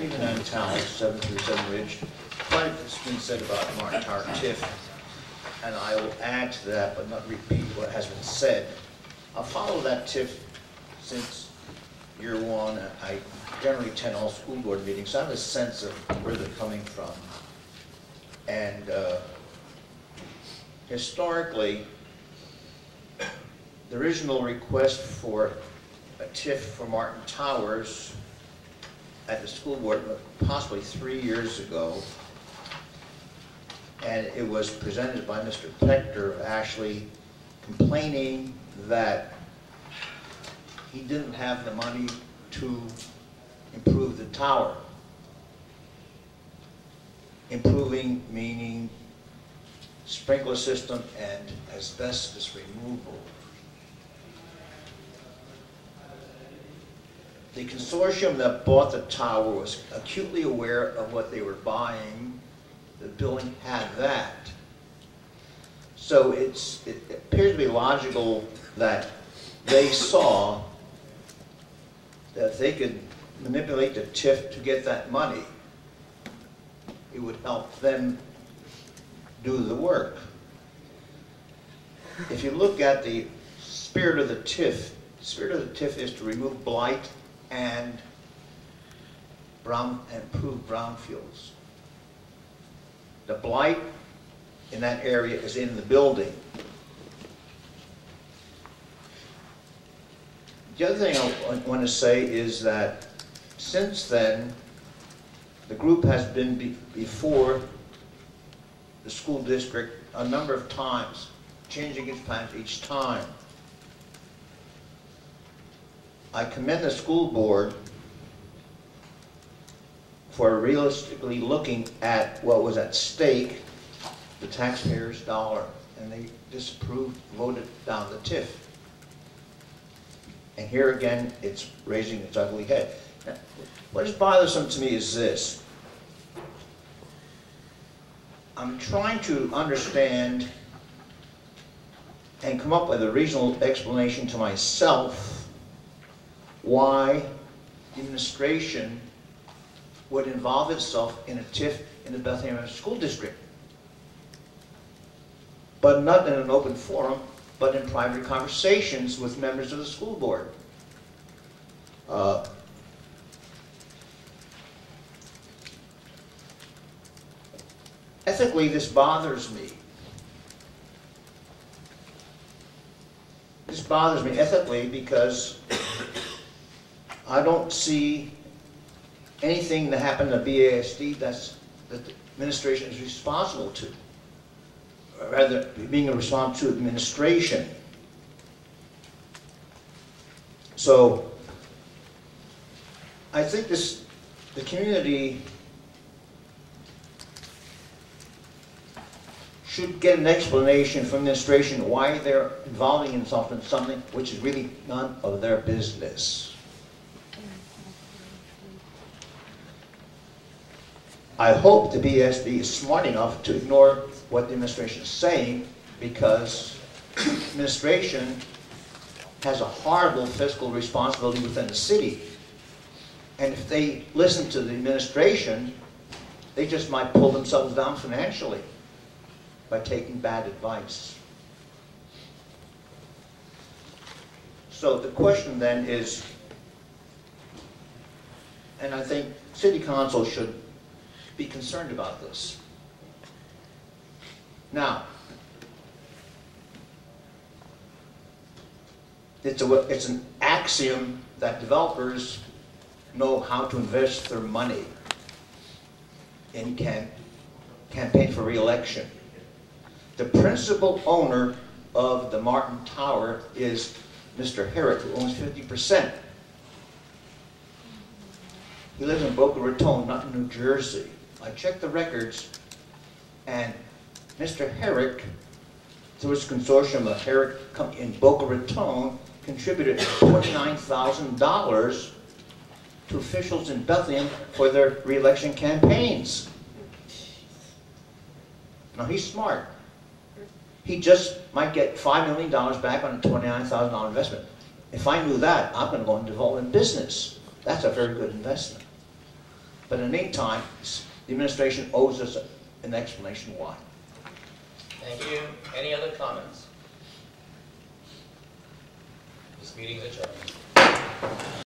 even in italics, 737 Ridge. Quite has been said about Martin Tower TIF, and I will add to that, but not repeat what has been said. I'll follow that TIF since year one. I generally attend all school board meetings, so I have a sense of where they're coming from. And historically, the original request for a TIF for Martin Towers at the school board, possibly 3 years ago, and it was presented by Mr. Pector, actually complaining that he didn't have the money to improve the tower. Improving meaning sprinkler system and asbestos removal. The consortium that bought the tower was acutely aware of what they were buying. The building had that. So it appears to be logical that they saw that if they could manipulate the TIF to get that money, it would help them do the work. If you look at the spirit of the TIF, the spirit of the TIF is to remove blight and improve brownfields. The blight in that area is in the building. The other thing I want to say is that since then, the group has been before the school district a number of times, changing its plans each time. I commend the school board for realistically looking at what was at stake, the taxpayers' dollar, and they disapproved, voted down the TIF. And here again, it's raising its ugly head. Now, what is bothersome to me is this. I'm trying to understand and come up with a reasonable explanation to myself why the administration would involve itself in a TIF in the Bethlehem School District, but not in an open forum, but in private conversations with members of the school board. Ethically, this bothers me. This bothers me ethically because I don't see anything that happened at BASD that the administration is responsible to. Rather, being a response to administration. So, I think the community should get an explanation from administration why they're involving themselves in something which is really none of their business. I hope the BSD is smart enough to ignore what the administration is saying, because administration has a horrible fiscal responsibility within the city. And if they listen to the administration, they just might pull themselves down financially by taking bad advice. So the question then is, and I think City Council should be concerned about this. Now, it's an axiom that developers know how to invest their money and campaign for re-election. The principal owner of the Martin Tower is Mr. Herrick, who owns 50%. He lives in Boca Raton, not in New Jersey. I checked the records, and Mr. Herrick, through his consortium of Herrick in Boca Raton, contributed $29,000 to officials in Bethlehem for their re-election campaigns. Now, he's smart. He just might get $5 million back on a $29,000 investment. If I knew that, I'm going to go into development business. That's a very good investment. But in the meantime, the administration owes us an explanation why. Thank you. Any other comments? This meeting is adjourned.